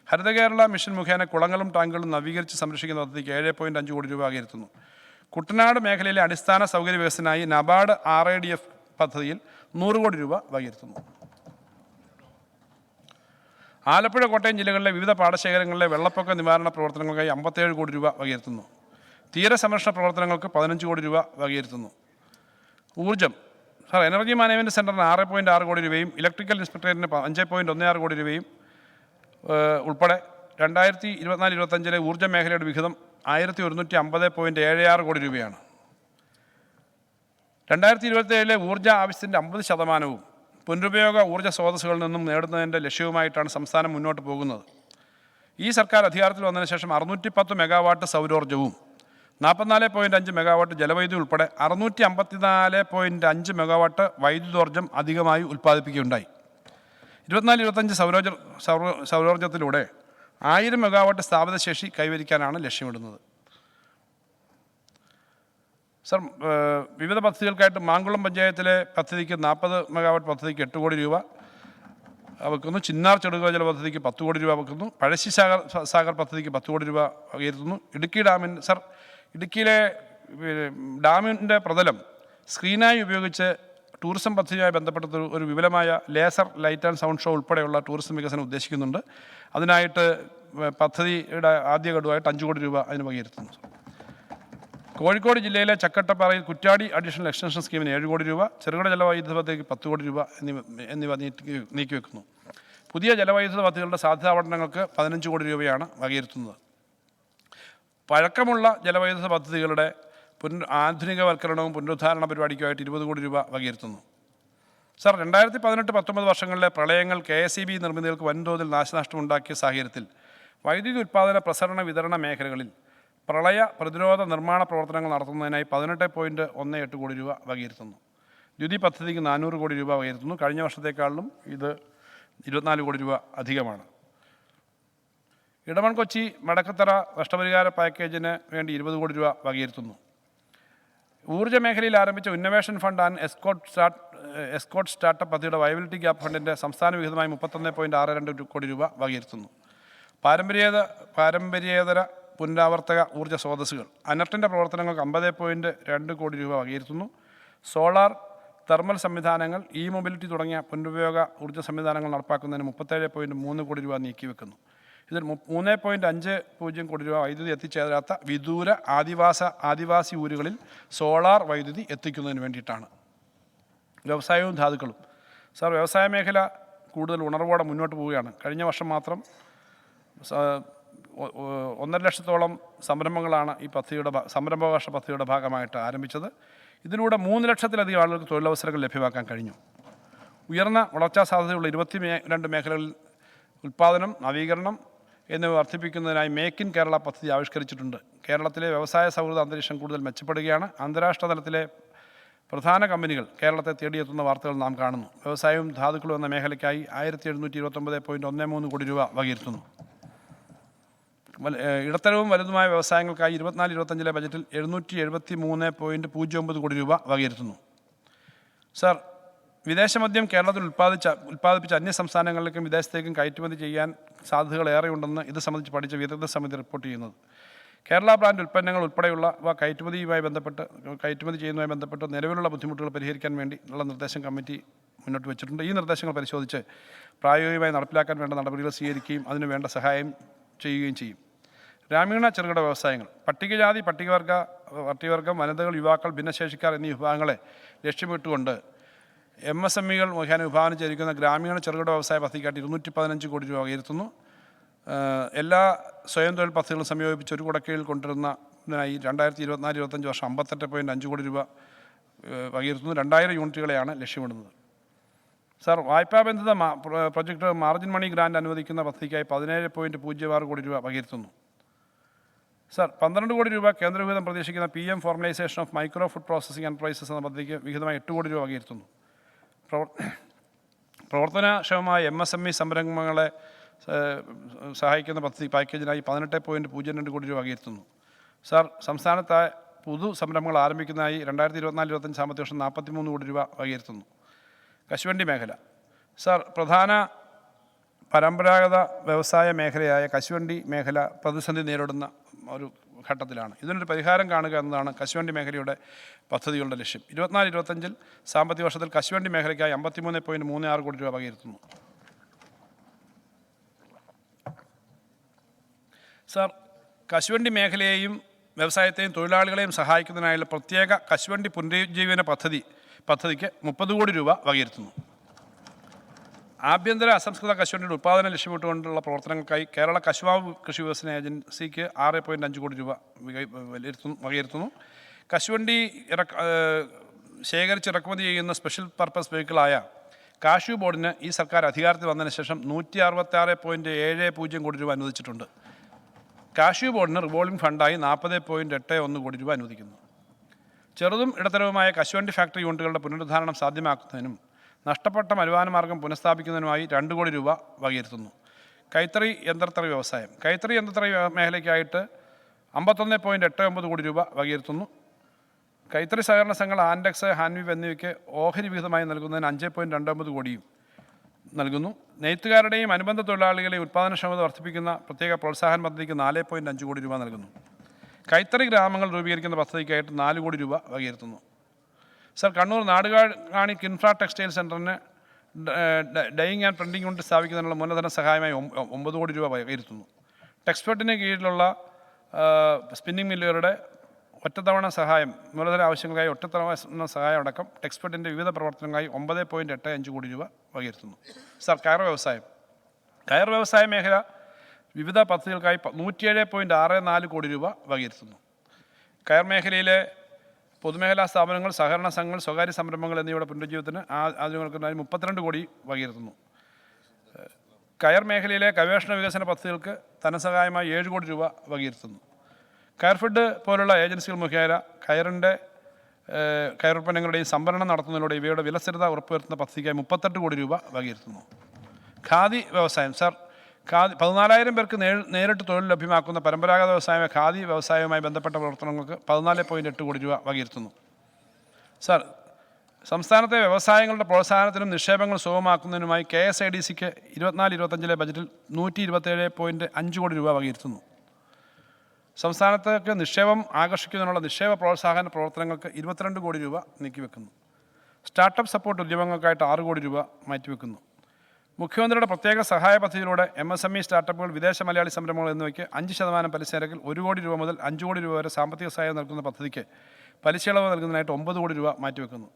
ഹരിത Kerala mission മുഖേന കുളങ്ങളും ടാങ്കുകളും നവീകരിച്ച് സംരക്ഷിക്കുന്ന പദ്ധതിക്ക് 7.5 കോടി രൂപ വകയിരുത്തുന്നു. കുട്ടനാട് മേഖലയിലെ അടിസ്ഥാന സൗകര്യ വികസനത്തിനായി നബാർഡ് RIDF പദ്ധതിയിൽ 100 കോടി രൂപ വകയിരുത്തുന്നു. ആലപ്പുഴ, കോട്ടയം ജില്ലകളിലെ വിവിധ പാടശേഖരങ്ങളിലെ വെള്ളപ്പൊക്ക നിവാരണ പ്രവർത്തനങ്ങൾക്കായി 57 കോടി രൂപ വകയിരുത്തുന്നു. തീരസംരക്ഷണ പ്രവർത്തനങ്ങൾക്ക് 15 കോടി രൂപ വകയിരുത്തുന്നു. ഊർജ്ജം എനർജി മാനേജ്മെൻറ്റ് സെൻറ്ററിന് 6.6 കോടി രൂപയും ഇലക്ട്രിക്കൽ ഇൻസ്പെക്ടറേറ്റിന് 5.16 കോടി രൂപയും ഉൾപ്പെടെ 2024-25 ഊർജ്ജ മേഖലയുടെ വിഹിതം 1150.76 കോടി രൂപയാണ്. 2027 ഊർജ്ജ ആവശ്യത്തിൻ്റെ 50% പുനരുപയോഗ ഊർജ്ജ സ്രോതസ്സുകളിൽ നിന്നും നേടുന്നതിൻ്റെ ലക്ഷ്യവുമായിട്ടാണ് സംസ്ഥാനം മുന്നോട്ട് പോകുന്നത്. ഈ സർക്കാർ അധികാരത്തിൽ വന്നതിന് ശേഷം 610 മെഗാവാട്ട് സൗരോർജ്ജവും 44.5 മെഗാവാട്ട് ജലവൈദ്യുതി ഉൾപ്പെടെ 654.5 മെഗാവാട്ട് വൈദ്യുതോർജ്ജം അധികമായി ഉൽപ്പാദിപ്പിക്കുകയുണ്ടായി. 24-25 സൗരോർജ്ജത്തിലൂടെ 1000 മെഗാവാട്ട് സ്ഥാപിത ശേഷി കൈവരിക്കാനാണ് ലക്ഷ്യമിടുന്നത്. സർ, വിവിധ പദ്ധതികൾക്കായിട്ട് മാങ്കുളം പഞ്ചായത്തിലെ പദ്ധതിക്ക് 40 മെഗാവാട്ട് പദ്ധതിക്ക് 8 കോടി രൂപ വെക്കുന്നു. ചിന്നാർ ചെറുകിട ജല പദ്ധതിക്ക് 10 കോടി രൂപ വെക്കുന്നു. പഴശ്ശി സാഗർ പദ്ധതിക്ക് 10 കോടി രൂപ ഉയർത്തുന്നു. ഇടുക്കി ഡാമിന് ഇടുക്കിയിലെ ഡാമിൻ്റെ പ്രതലം സ്ക്രീനായി ഉപയോഗിച്ച് ടൂറിസം പദ്ധതിയുമായി ബന്ധപ്പെട്ട ഒരു വിപുലമായ laser light and sound show ഉൾപ്പെടെയുള്ള ടൂറിസം വികസനം ഉദ്ദേശിക്കുന്നുണ്ട്. അതിനായിട്ട് പദ്ധതിയുടെ ആദ്യ ഗഡുവായിട്ട് 5 കോടി രൂപ അതിന് വകയിരുത്തുന്നു. കോഴിക്കോട് ജില്ലയിലെ ചക്കട്ടപ്പാറയിൽ കുറ്റാടി അഡീഷണൽ എക്സ്റ്റൻഷൻ സ്കീമിന് 7 കോടി രൂപ, ചെറുകിട ജലവൈദ്യുത പദ്ധതിക്ക് 10 കോടി രൂപ എന്നിവ നീക്കിവെക്കുന്നു. പുതിയ ജലവൈദ്യുത പദ്ധതികളുടെ സാധ്യതാ പഠനങ്ങൾക്ക് 15 കോടി രൂപയാണ് വകയിരുത്തുന്നത്. പഴക്കമുള്ള ജലവൈദ്യുത പദ്ധതികളുടെ ആധുനികവൽക്കരണവും പുനരുദ്ധാരണ പരിപാടിക്കുമായിട്ട് 20 കോടി രൂപ വകയിരുത്തുന്നു. സർ, 2018-19 വർഷങ്ങളിലെ പ്രളയങ്ങൾ KSEB നിർമ്മിതികൾക്ക് വൻതോതിൽ നാശനഷ്ടമുണ്ടാക്കിയ സാഹചര്യത്തിൽ വൈദ്യുതി ഉൽപ്പാദന, പ്രസരണ, വിതരണ മേഖലകളിൽ പ്രളയ പ്രതിരോധ നിർമ്മാണ പ്രവർത്തനങ്ങൾ നടത്തുന്നതിനായി 18.18 കോടി രൂപ വകയിരുത്തുന്നു. ദ്യുതി പദ്ധതിക്ക് 400 കോടി രൂപ വകയിരുത്തുന്നു. കഴിഞ്ഞ വർഷത്തേക്കാളിലും ഇത് 24 കോടി രൂപ അധികമാണ്. ഇടമൺ കൊച്ചി മടക്കത്തറ നഷ്ടപരിഹാര പാക്കേജിന് വേണ്ടി 20 കോടി രൂപ വകയിരുത്തുന്നു. ഊർജ്ജ മേഖലയിൽ ആരംഭിച്ച innovation fund and escort startup പദ്ധതിയുടെ വയബിലിറ്റി ഗ്യാപ്പ് ഫണ്ടിൻ്റെ സംസ്ഥാന വിഹിതമായി 31.62 കോടി രൂപ വകയിരുത്തുന്നു. പാരമ്പര്യേതര പുനരാവർത്തക ഊർജ്ജ സ്രോതസ്സുകൾ അനർട്ടിൻ്റെ പ്രവർത്തനങ്ങൾക്ക് 50.2 കോടി രൂപ വകയിരുത്തുന്നു. സോളാർ, തെർമൽ സംവിധാനങ്ങൾ, മൊബിലിറ്റി തുടങ്ങിയ പുനരുപയോഗ ഊർജ്ജ സംവിധാനങ്ങൾ നടപ്പാക്കുന്നതിന് 37.3 കോടി രൂപ നീക്കിവെക്കുന്നു. ഇതിൽ 3.50 കോടി രൂപ വൈദ്യുതി എത്തിച്ചേരാത്ത വിദൂര ആദിവാസി ഊരുകളിൽ സോളാർ വൈദ്യുതി എത്തിക്കുന്നതിന് വേണ്ടിയിട്ടാണ്. വ്യവസായവും ധാതുക്കളും സർ, വ്യവസായ മേഖല കൂടുതൽ ഉണർവോടെ മുന്നോട്ട് പോവുകയാണ്. കഴിഞ്ഞ വർഷം മാത്രം 1.5 ലക്ഷത്തോളം സംരംഭങ്ങളാണ് ഈ സംരംഭകർഷ പദ്ധതിയുടെ ഭാഗമായിട്ട് ആരംഭിച്ചത്. ഇതിലൂടെ 3 ലക്ഷത്തിലധികം ആളുകൾക്ക് തൊഴിലവസരങ്ങൾ ലഭ്യമാക്കാൻ കഴിഞ്ഞു. ഉയർന്ന വളർച്ചാ സാധ്യതയുള്ള 22 മേഖലകളിൽ ഉൽപ്പാദനം, നവീകരണം എന്നിവ വർദ്ധിപ്പിക്കുന്നതിനായി മേക്ക് ഇൻ കേരള പദ്ധതി ആവിഷ്കരിച്ചിട്ടുണ്ട്. കേരളത്തിലെ വ്യവസായ സൗഹൃദ അന്തരീക്ഷം കൂടുതൽ മെച്ചപ്പെടുകയാണ്. അന്താരാഷ്ട്ര തലത്തിലെ പ്രധാന കമ്പനികൾ കേരളത്തെ തേടിയെത്തുന്ന വാർത്തകൾ നാം കാണുന്നു. വ്യവസായവും ധാതുക്കളും എന്ന മേഖലയ്ക്കായി 1729.13 കോടി രൂപ വകയിരുത്തുന്നു. ഇടത്തരവും വലുതുമായ വ്യവസായങ്ങൾക്കായി 24-25 ബജറ്റിൽ 773.09 കോടി രൂപ വകയിരുത്തുന്നു. സർ, വിദേശ മദ്യം കേരളത്തിൽ ഉൽപ്പാദിപ്പിച്ച അന്യ സംസ്ഥാനങ്ങളിലേക്കും വിദേശത്തേക്കും കയറ്റുമതി ചെയ്യാൻ സാധ്യതകൾ ഏറെയുണ്ടെന്ന് ഇത് സംബന്ധിച്ച് പഠിച്ച വിദഗ്ധ സമിതി റിപ്പോർട്ട് ചെയ്യുന്നത്. കേരള ബ്രാൻഡ് ഉൽപ്പന്നങ്ങൾ ഉൾപ്പെടെയുള്ളവ കയറ്റുമതി ചെയ്യുന്നതുമായി ബന്ധപ്പെട്ട് നിലവിലുള്ള ബുദ്ധിമുട്ടുകൾ പരിഹരിക്കാൻ വേണ്ടി ഉള്ള നിർദ്ദേശം കമ്മിറ്റി മുന്നോട്ട് വെച്ചിട്ടുണ്ട്. ഈ നിർദ്ദേശങ്ങൾ പരിശോധിച്ച് പ്രായോഗികമായി നടപ്പിലാക്കാൻ വേണ്ട നടപടികൾ സ്വീകരിക്കുകയും അതിനു വേണ്ട സഹായം ചെയ്യുകയും ചെയ്യും. ഗ്രാമീണ ചെറുകിട വ്യവസായങ്ങൾ പട്ടികജാതി, പട്ടികവർഗം, വനിതകൾ, യുവാക്കൾ, ഭിന്നശേഷിക്കാർ എന്നീ വിഭാഗങ്ങളെ ലക്ഷ്യമിട്ടുകൊണ്ട് MSMEകൾ മുഖേന വിഭാവനം ചെയ്തിരിക്കുന്ന ഗ്രാമീണ ചെറുകിട വ്യവസായ പദ്ധതിക്കായിട്ട് 215 കോടി രൂപ വകയിരുത്തുന്നു. എല്ലാ സ്വയം തൊഴിൽ പദ്ധതികളും സംയോജിപ്പിച്ച് ഒരു കുടക്കീഴിൽ കൊണ്ടുവരുന്നതിനായി 2024-25 വർഷം 58.5 കോടി രൂപ വകയിരുത്തുന്നു. 2000 യൂണിറ്റുകളെയാണ് ലക്ഷ്യമിടുന്നത്. സർ, വായ്പാബന്ധിത പ്രൊജക്ട് മാർജിൻ മണി ഗ്രാൻഡ് അനുവദിക്കുന്ന പദ്ധതിക്കായി 17.06 കോടി രൂപ വകയിരുത്തുന്നു. സർ, 12 കോടി രൂപ കേന്ദ്രവിഹിതം പ്രതീക്ഷിക്കുന്ന PM formalisation of micro food processing enterprises എന്ന പദ്ധതിക്ക് വിഹിതമായി 8 കോടി രൂപ വകയിരുത്തുന്നു. പ്രവർത്തനക്ഷമമായ MSME സംരംഭങ്ങളെ സഹായിക്കുന്ന പദ്ധതി പാക്കേജിനായി 18.02 കോടി രൂപ വകയിരുത്തുന്നു. സർ, സംസ്ഥാനത്ത് പുതു സംരംഭങ്ങൾ ആരംഭിക്കുന്നതിനായി 2024-25 സാമ്പത്തിക വർഷം 43 കോടി രൂപ വകയിരുത്തുന്നു. കശുവണ്ടി മേഖല സർ, പ്രധാന പരമ്പരാഗത വ്യവസായ മേഖലയായ കശുവണ്ടി മേഖല പ്രതിസന്ധി നേരിടുന്ന ഒരു ഘട്ടത്തിലാണ്. ഇതിനൊരു പരിഹാരം കാണുക എന്നതാണ് കശുവണ്ടി മേഖലയുടെ പദ്ധതികളുടെ ലക്ഷ്യം. 24-25 സാമ്പത്തിക വർഷത്തിൽ കശുവണ്ടി മേഖലയ്ക്കായി 53.36 കോടി രൂപ വകയിരുത്തുന്നു. സാർ, കശുവണ്ടി മേഖലയെയും വ്യവസായത്തെയും തൊഴിലാളികളെയും സഹായിക്കുന്നതിനായുള്ള പ്രത്യേക കശുവണ്ടി പുനരുജ്ജീവന പദ്ധതിക്ക് 30 കോടി രൂപ വകയിരുത്തുന്നു. ആഭ്യന്തര അസംസ്കൃത കശുവണ്ടിയുടെ ഉത്പാദനം ലക്ഷ്യമിട്ടുകൊണ്ടുള്ള പ്രവർത്തനങ്ങൾക്കായി കേരള കശുമാവ് കൃഷി വികസന ഏജൻസിക്ക് 6.5 കോടി രൂപ വകയിരുത്തുന്നു. കശുവണ്ടി ശേഖരിച്ച് ഇറക്കുമതി ചെയ്യുന്ന സ്പെഷ്യൽ പർപ്പസ് വെഹിക്കിളായ കാഷ്യൂ ബോർഡിന് ഈ സർക്കാർ അധികാരത്തിൽ വന്നതിന് ശേഷം 166.70 കോടി രൂപ അനുവദിച്ചിട്ടുണ്ട്. കാഷ്യൂ ബോർഡിന് റിവോൾവിംഗ് ഫണ്ടായി 40.81 കോടി രൂപ അനുവദിക്കുന്നു. ചെറുതും ഇടത്തരവുമായ കശുവണ്ടി ഫാക്ടറി യൂണിറ്റുകളുടെ പുനരുദ്ധാരണം സാധ്യമാക്കുന്നതിനും നഷ്ടപ്പെട്ട വരുമാന മാർഗം പുനഃസ്ഥാപിക്കുന്നതിനുമായി 2 കോടി രൂപ വകയിരുത്തുന്നു. കൈത്തറി യന്ത്രത്തറി വ്യവസായം. കൈത്തറി യന്ത്രത്തറി മേഖലയ്ക്കായിട്ട് 51.89 കോടി രൂപ വകയിരുത്തുന്നു. കൈത്തറി സഹകരണ സംഘങ്ങൾ ആൻഡെക്സ്, ഹാൻവീവ് എന്നിവയ്ക്ക് ഓഹരി വിഹിതമായി നൽകുന്നതിന് 5.29 കോടിയും നൽകുന്നു. നെയ്ത്തുകാരുടെയും അനുബന്ധ തൊഴിലാളികളുടെയും ഉത്പാദനക്ഷമത വർദ്ധിപ്പിക്കുന്ന പ്രത്യേക പ്രോത്സാഹന പദ്ധതിക്ക് 4.5 കോടി രൂപ നൽകുന്നു. കൈത്തറി ഗ്രാമങ്ങൾ രൂപീകരിക്കുന്ന പദ്ധതിക്കായിട്ട് 4 കോടി രൂപ വകയിരുത്തുന്നു. സർ, കണ്ണൂർ നാടുകാണി കിൻഫ്ര ടെക്സ്റ്റൈൽ സെൻ്ററിന് ഡൈയിങ് ആൻഡ് പ്രിൻറ്റിംഗ് യൂണിറ്റ് സ്ഥാപിക്കുന്നതിനുള്ള മൂലധന സഹായമായി 9 കോടി രൂപ വകയിരുത്തുന്നു. ടെക്സ്പെർട്ടിന് കീഴിലുള്ള സ്പിന്നിംഗ് മില്ലുകളുടെ ഒറ്റത്തവണ സഹായം, മൂലധന ആവശ്യങ്ങൾക്കായി ഒറ്റത്തവണ സഹായം അടക്കം ടെക്സ്പെർട്ടിൻ്റെ വിവിധ പ്രവർത്തനങ്ങൾക്കായി 9.85 കോടി രൂപ വകയിരുത്തുന്നു. സർ, കയർ വ്യവസായം. കയർ വ്യവസായ മേഖല വിവിധ പദ്ധതികൾക്കായി 107.64 കോടി രൂപ വകയിരുത്തുന്നു. കയർ മേഖലയിലെ പൊതുമേഖലാ സ്ഥാപനങ്ങൾ, സഹകരണ സംഘങ്ങൾ, സ്വകാര്യ സംരംഭങ്ങൾ എന്നിവയുടെ പുനരുജ്ജീവനത്തിന് ആദ്യങ്ങൾക്കായി 32 കോടി വകയിരുത്തുന്നു. കയർ മേഖലയിലെ ഗവേഷണ വികസന പദ്ധതികൾക്ക് ധനസഹായമായി 7 കോടി രൂപ വകയിരുത്തുന്നു. കയർഫെഡ് പോലുള്ള ഏജൻസികൾ മുഖേന കയറുൽപ്പന്നങ്ങളുടെയും സംഭരണം നടത്തുന്നതിലൂടെ ഇവയുടെ വിലസ്ഥിരത ഉറപ്പുവരുത്തുന്ന പദ്ധതിക്കായി 38 കോടി രൂപ വകയിരുത്തുന്നു. ഖാദി വ്യവസായം. സർ, 14,000 പേർക്ക് നേരിട്ട് തൊഴിൽ ലഭ്യമാക്കുന്ന പരമ്പരാഗത വ്യവസായമായ ഖാദി വ്യവസായവുമായി ബന്ധപ്പെട്ട പ്രവർത്തനങ്ങൾക്ക് 14.8 കോടി രൂപ വകയിരുത്തുന്നു. സർ, സംസ്ഥാനത്തെ വ്യവസായങ്ങളുടെ പ്രോത്സാഹനത്തിനും നിക്ഷേപങ്ങൾ സുഗമമാക്കുന്നതിനുമായി KSIDCക്ക് 24-25 ബജറ്റിൽ 127.5 കോടി രൂപ വകയിരുത്തുന്നു. സംസ്ഥാനത്തേക്ക് നിക്ഷേപം ആകർഷിക്കുന്നതിനുള്ള നിക്ഷേപ പ്രോത്സാഹന പ്രവർത്തനങ്ങൾക്ക് 22 കോടി രൂപ നീക്കിവെക്കുന്നു. സ്റ്റാർട്ടപ്പ് സപ്പോർട്ട് ഉദ്യമങ്ങൾക്കായിട്ട് 6 കോടി രൂപ മാറ്റിവെക്കുന്നു. മുഖ്യമന്ത്രിയുടെ പ്രത്യേക സഹായ പദ്ധതിയിലൂടെ MSME സ്റ്റാർട്ടപ്പുകൾ, വിദേശ മലയാളി സംരംഭങ്ങൾ എന്നിവയ്ക്ക് 5% പലിശ നിരക്കിൽ 1 കോടി രൂപ മുതൽ 5 കോടി രൂപ വരെ സാമ്പത്തിക സഹായം നൽകുന്ന പദ്ധതിക്ക് പലിശ ഇളവ് നൽകുന്നതിനായിട്ട് 9 കോടി രൂപ മാറ്റിവെക്കുന്നു.